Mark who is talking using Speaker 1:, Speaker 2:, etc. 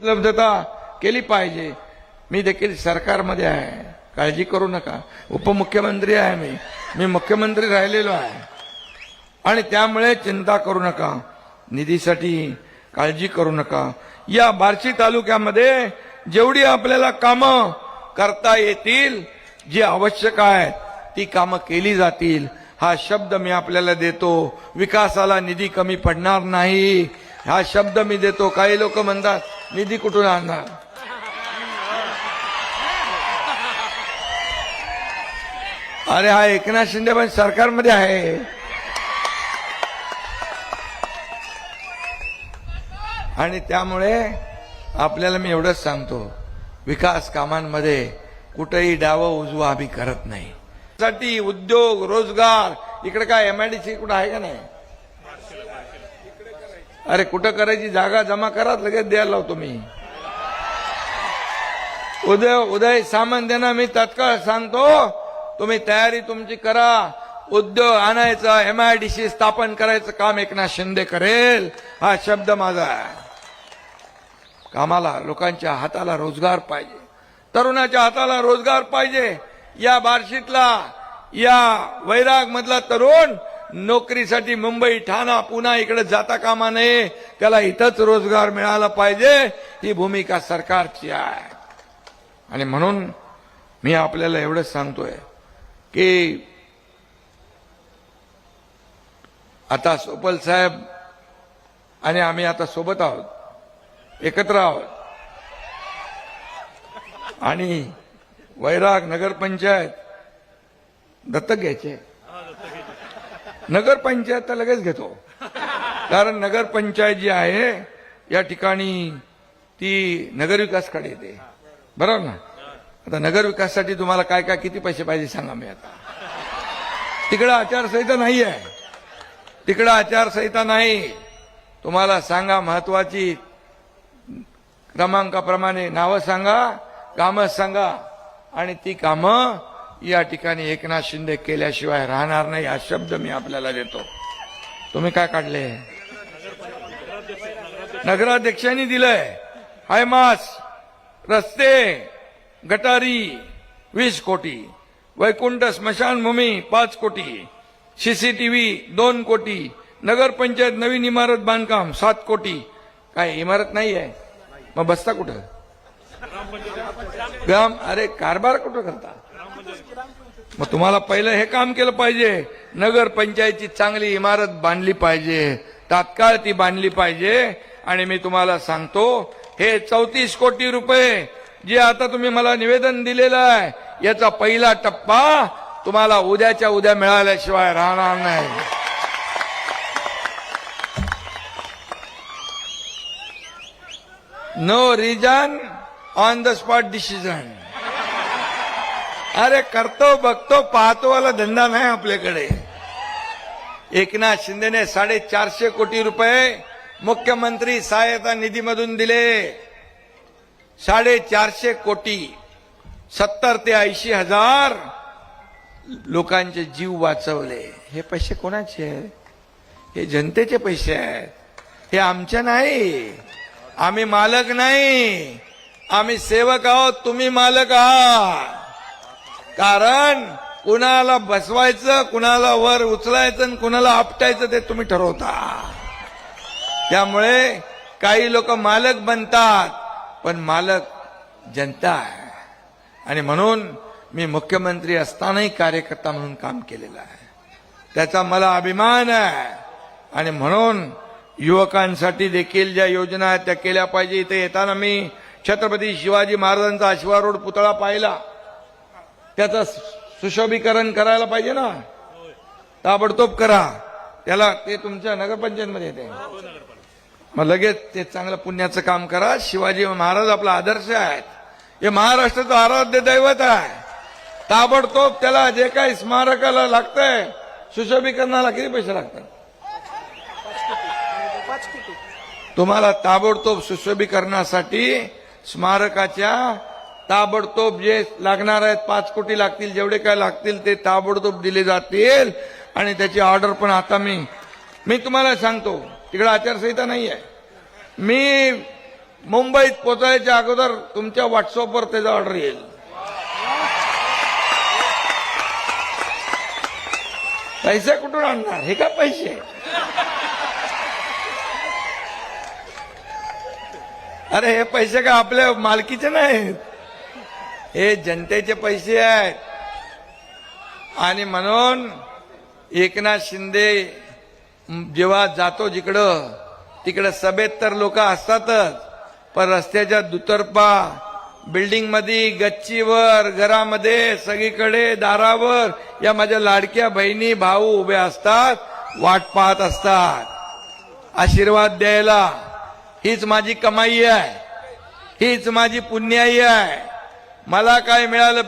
Speaker 1: उपलब्धता केली पाहिजे। मी देखील सरकारमध्ये आहे, काळजी करू नका। उपमुख्यमंत्री आहे मी मुख्यमंत्री राहिलेलो आहे आणि त्यामुळे चिंता करू नका, निधीसाठी काळजी करू नका। या बार्शी तालुक्यामध्ये जेवढी आपल्याला कामं करता येतील, जी आवश्यक आहेत ती कामं केली जातील, हा शब्द मी आपल्याला देतो। विकासाला निधी कमी पडणार नाही, हा शब्द मी देतो। काही लोक म्हणतात निधी कुठून आणणार? अरे हा एकनाथ शिंदे पण सरकारमध्ये आहे आणि त्यामुळे आपल्याला मी एवढंच सांगतो, विकास कामांमध्ये कुठेही डावं उजवा आम्ही करत नाही। साठी उद्योग रोजगार इकडे काय एमआयडीसी कुठं आहे का नाही? अरे कुठं करायची जागा जमा करा, लगेच द्यायला लावतो मी। उदय सामंत यांना मी तत्काळ सांगतो, तुम्ही तयारी तुमची करा, उद्योग आणायचा, एमआयडीसी स्थापन करायचं काम एकनाथ शिंदे करेल, हा शब्द माझा आहे। कामाला लोकांच्या हाताला रोजगार पाहिजे, तरुणाच्या हाताला रोजगार पाहिजे। या बार्शीतला या वैराग मधला तरुण नोकरीसाठी मुंबई ठाणा पुणे इकडे जाता कामा नये, त्याला इथंच रोजगार मिळाला पाहिजे, ही भूमिका सरकारची आहे। आणि म्हणून मी आपल्याला एवढंच सांगतोय की आता सोपल साहेब आणि आम्ही आता सोबत आहोत, एकत्र आहोत आणि वैराग नगरपंचायत दत्तक घ्यायचे। नगरपंचायत तर लगेच घेतो, कारण नगरपंचायत जी आहे या ठिकाणी ती नगरविकासकडे येते, बरोबर ना? आता नगरविकासासाठी तुम्हाला काय काय किती पैसे पाहिजे सांगा। मी आता तिकडे आचारसंहिता नाही आहे, तिकडे आचारसंहिता नाही, तुम्हाला सांगा महत्वाची क्रमांकाप्रमाणे नावं सांगा, कामं सांगा आणि ती कामं या ठिकाणी एकनाथ शिंदे केल्याशिवाय राहणार नाही, हा शब्द मी आपल्याला देतो। तुम्ही काय काढले? नगराध्यक्षांनी दिलंय, हायमास, रस्ते, गटारी 20 कोटी, वैकुंठ स्मशानभूमी 5 कोटी, सीसीटीव्ही 2 कोटी, नगरपंचायत नवीन इमारत बांधकाम 7 कोटी। काय इमारत नाही आहे मग बसता कुठं? ग्राम अरे कारभार कुठं करता? मग तुम्हाला पहिलं हे काम केलं पाहिजे, नगरपंचायतची चांगली इमारत बांधली पाहिजे, तात्काळ ती बांधली पाहिजे। आणि मी तुम्हाला सांगतो, हे 34 कोटी रुपये जे आता तुम्ही मला निवेदन दिलेलं आहे, याचा पहिला टप्पा तुम्हाला उद्याच्या उद्या मिळाल्याशिवाय राहणार नाही। No reason on the spot decision. अरे करतो बघतो पाहतो वाला धंदा नाही आपल्याकडे। एकनाथ शिंदेने 450 कोटी रुपये मुख्यमंत्री सहायता निधीमधून दिले, 450 कोटी, 70 ते 80 हजार लोकांचे जीव वाचवले। हे पैसे कोणाचे आहेत? हे जनतेचे पैसे आहेत, हे आमचे नाही। आम्ही मालक नाही, आम्ही सेवक आहोत, तुम्ही मालक आहात। कारण कुणाला बसवायचं, कुणाला वर उचलायचं आणि कुणाला आपटायचं ते तुम्ही ठरवता। त्यामुळे काही लोक मालक बनतात, पण मालक जनता आहे। आणि म्हणून मी मुख्यमंत्री असतानाही कार्यकर्ता म्हणून काम केलेलं आहे, त्याचा मला अभिमान आहे। आणि म्हणून युवकांसाठी देखील ज्या योजना आहेत त्या केल्या पाहिजे। इथे येताना मी छत्रपती शिवाजी महाराजांचा आशिवा रोड पुतळा पाहिला, त्याचं सुशोभीकरण करायला पाहिजे ना, ताबडतोब करा त्याला। ते तुमच्या नगरपंचायतमध्ये येते, मग लगेच ते चांगलं पुण्याचं काम करा। शिवाजी महाराज आपला आदर्श आहेत, हे महाराष्ट्राचं आराध्य दैवत आहे। ताबडतोब त्याला जे काही स्मारकाला लागतंय सुशोभीकरणाला किती पैसे लागतात? 5 कोटी। तुम्हाला ताबडतोब सुशोभीकरणासाठी स्मारकाच्या ताबडतोब जे लागणार आहेत 5 कोटी लागतील, जेवढे काय लागतील ते ताबडतोब दिले जातील। आणि त्याची ऑर्डर पण आता मी तुम्हाला सांगतो, तिकडे आचारसंहिता नाही आहे। मी मुंबईत पोहोचायच्या अगोदर तुमच्या व्हॉट्सअपवर त्याचा ऑर्डर येईल. पैसे कुठून आणणार? हे का पैसे? अरे हे पैसे का आपल्या मालकीचे नाहीत, हे जनतेचे पैसे आहेत. आणि म्हणून एकनाथ शिंदे जेव्हा जातो जिकडं तिकडं सभेत तर लोक असतातच, पण रस्त्याच्या दुतर्फा, बिल्डिंग मध्ये, गच्चीवर, घरामध्ये, सगळीकडे दारावर या माझ्या लाडक्या बहिणी भाऊ उभे असतात, वाट पाहत असतात आशीर्वाद द्यायला. हीच माझी कमाई आहे, हीच माझी पुण्याई आहे. मला काय मिळालं